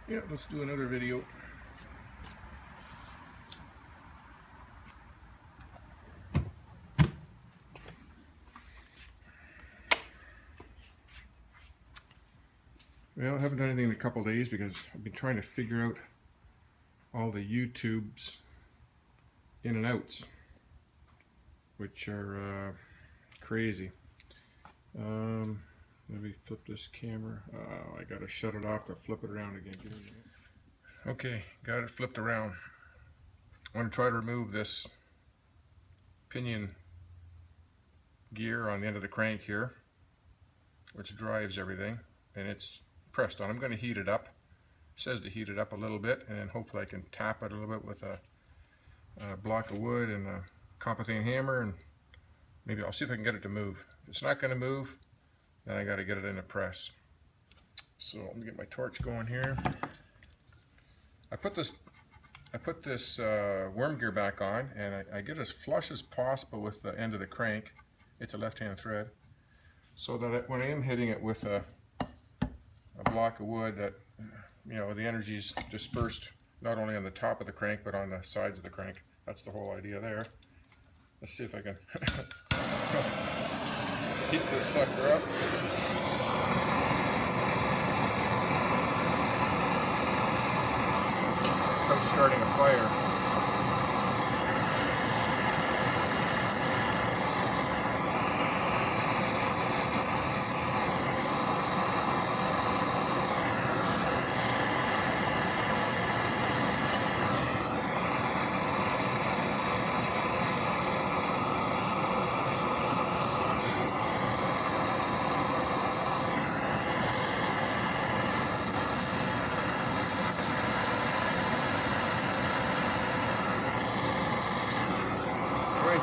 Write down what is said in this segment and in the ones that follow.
Yeah, let's do another video. Well, I haven't done anything in a couple days because I've been trying to figure out all the YouTubes in and outs, which are crazy. Let me flip this camera. I gotta shut it off to flip it around again. Okay, got it flipped around. I want to try to remove this pinion gear on the end of the crank here, which drives everything, and it's pressed on. I'm going to heat it up. It says to heat it up a little bit, and then hopefully I can tap it a little bit with a block of wood and a compothane hammer, and maybe I'll see if I can get it to move. If it's not going to move, then I got to get it in a press. So let me get my torch going here. I put this worm gear back on, and I get as flush as possible with the end of the crank. It's a left-hand thread, so that when I am hitting it with a block of wood, that the energy is dispersed not only on the top of the crank but on the sides of the crank. That's the whole idea there. Let's see if I can heat this sucker up. I'm starting a fire.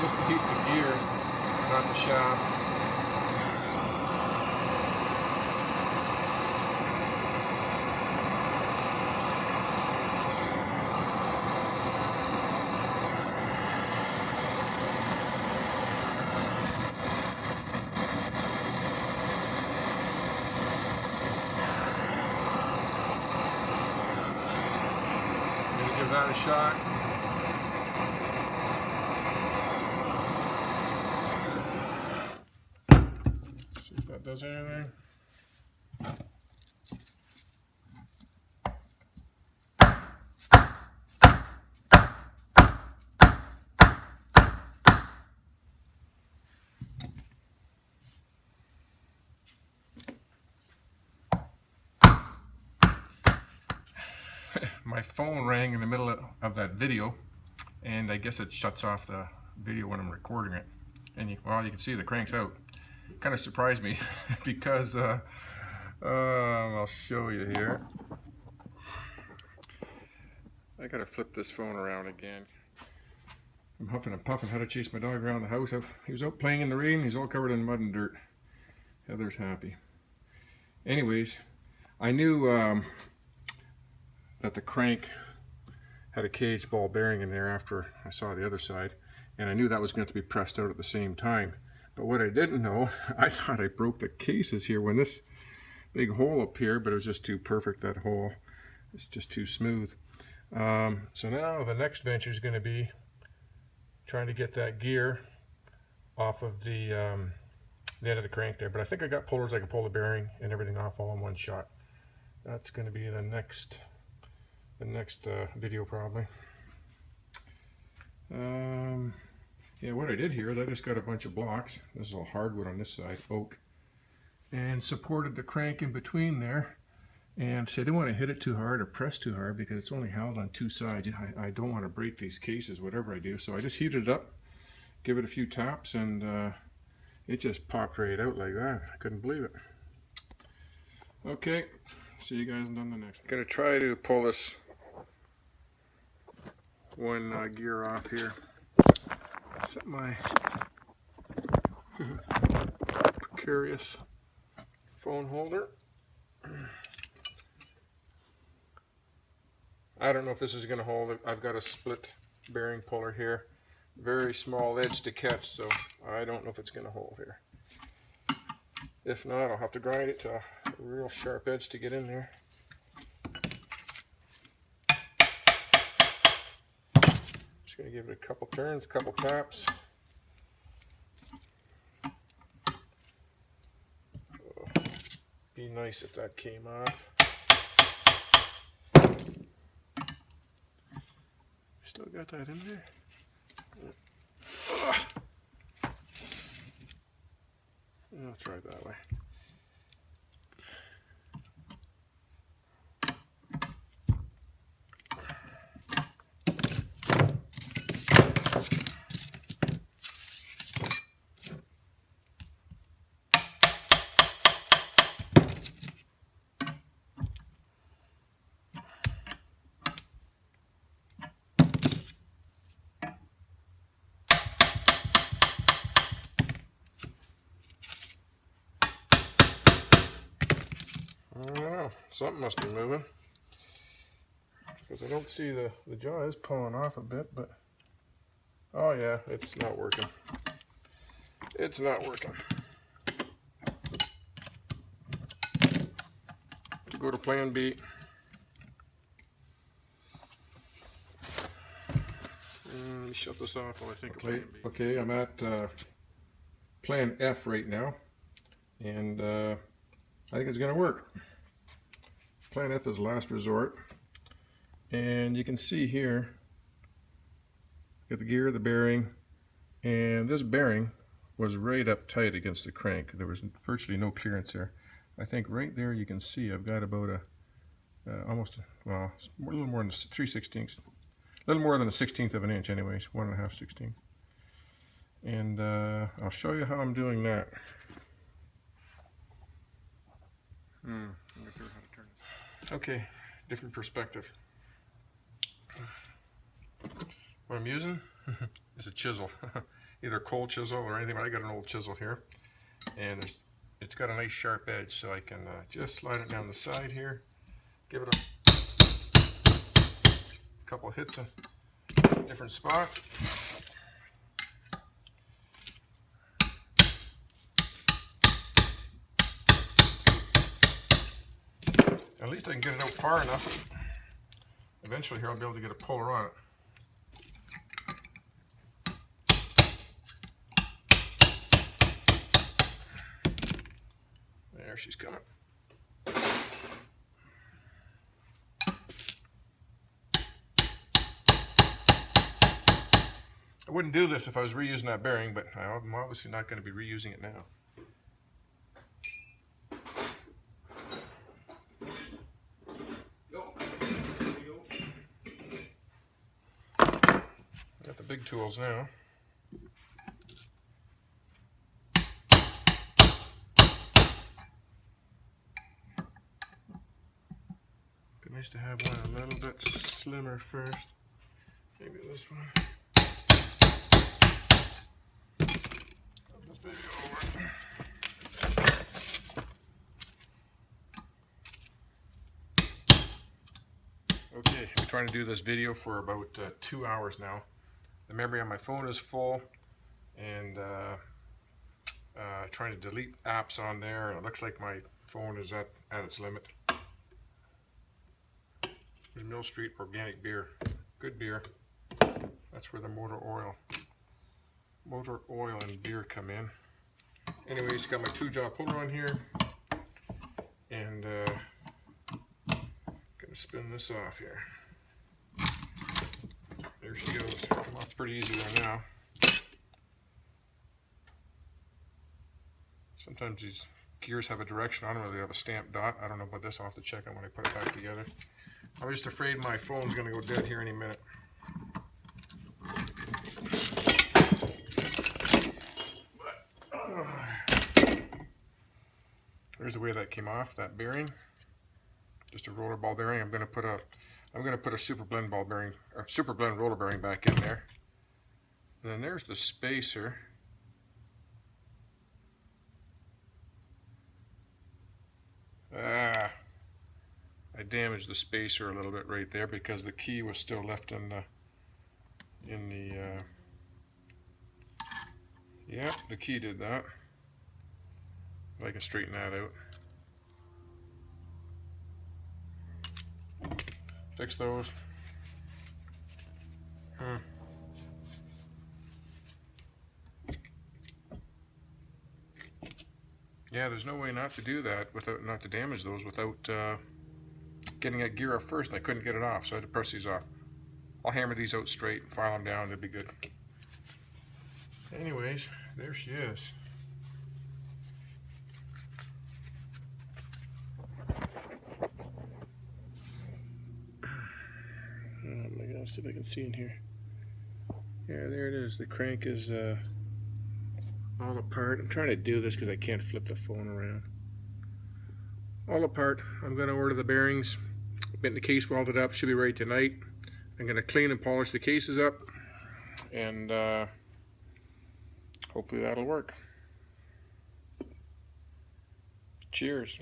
Just to heat the gear, not the shaft. I'm going to give that a shot. Does anything. My phone rang in the middle of that video, and I guess it shuts off the video when I'm recording it. And you can see the crank's out. Kind of surprised me because I'll show you here. I gotta flip this phone around again. I'm huffing and puffing, had to chase my dog around the house. He was out playing in the rain. He's all covered in mud and dirt. Heather's happy. Anyways, I knew that the crank had a cage ball bearing in there after I saw the other side, and I knew that was going to be pressed out at the same time. But what I didn't know, I thought I broke the cases here when this big hole up here, but it was just too perfect, that hole. It's just too smooth. So now the next venture is going to be trying to get that gear off of the end of the crank there. But I think I got pullers I can pull the bearing and everything off all in one shot. That's going to be the next video probably. Yeah, what I did here is I just got a bunch of blocks. This is all hardwood on this side, oak, and supported the crank in between there. And so I didn't want to hit it too hard or press too hard because it's only held on two sides. I don't want to break these cases, whatever I do. So I just heated it up, give it a few taps, and it just popped right out like that. I couldn't believe it. Okay, see you guys on the next one. Gonna try to pull this one gear off here. Set my precarious phone holder. I don't know if this is going to hold it. I've got a split bearing puller here. Very small edge to catch, so I don't know if it's going to hold here. If not, I'll have to grind it to a real sharp edge to get in there. Just going to give it a couple turns, couple taps. Oh, be nice if that came off. Still got that in there. I'll try it that way. I don't know, something must be moving, because I don't see the jaw is pulling off a bit, but oh yeah, it's not working. It's not working. Go to plan B. Let me shut this off while I think of plan B. Okay, I'm at plan F right now, and I think it's going to work. Plan F is last resort, and you can see here, got the gear, the bearing, and this bearing was right up tight against the crank. There was virtually no clearance there. I think right there you can see I've got about a almost, well, a little more than 3/16, a little more than a 1/16 of an inch anyways, 1.5 16. And I'll show you how I'm doing that. I'm not sure how to turn this. Okay, different perspective. What I'm using is a chisel, either a cold chisel or anything, but I got an old chisel here, and it's got a nice sharp edge, so I can just slide it down the side here, give it a couple hits in different spots. At least I can get it out far enough. Eventually here I'll be able to get a puller on it. There she's coming. I wouldn't do this if I was reusing that bearing, but I'm obviously not going to be reusing it now. Got the big tools now. Be nice to have one a little bit slimmer first. Maybe this one. This baby over. Okay, I'm trying to do this video for about 2 hours now. The memory on my phone is full, and trying to delete apps on there, and it looks like my phone is at its limit. There's Mill Street organic beer, good beer. That's where the motor oil and beer come in. Anyways, got my 2-jaw puller on here, and gonna spin this off here. There she goes. Come off pretty easy there now. Sometimes these gears have a direction on them, or they have a stamped dot. I don't know about this. I'll have to check on when I put it back together. I'm just afraid my phone's going to go dead here any minute. There's the way that came off, that bearing. Just a roller ball bearing. I'm going to put a super blend ball bearing, or super blend roller bearing back in there. And then there's the spacer. I damaged the spacer a little bit right there because the key was still left in the yeah, the key did that. I can straighten that out. Fix those. Yeah, there's no way not to do that without, not to damage those without getting that gear off first, and I couldn't get it off, so I had to press these off. I'll hammer these out straight and file them down, they'll be good. Anyways, there she is. Oh my God, see if I can see in here. Yeah, there it is. The crank is all apart. I'm trying to do this because I can't flip the phone around. All apart. I'm going to order the bearings, get the case welded up, should be ready tonight. I'm going to clean and polish the cases up, and hopefully that'll work. Cheers.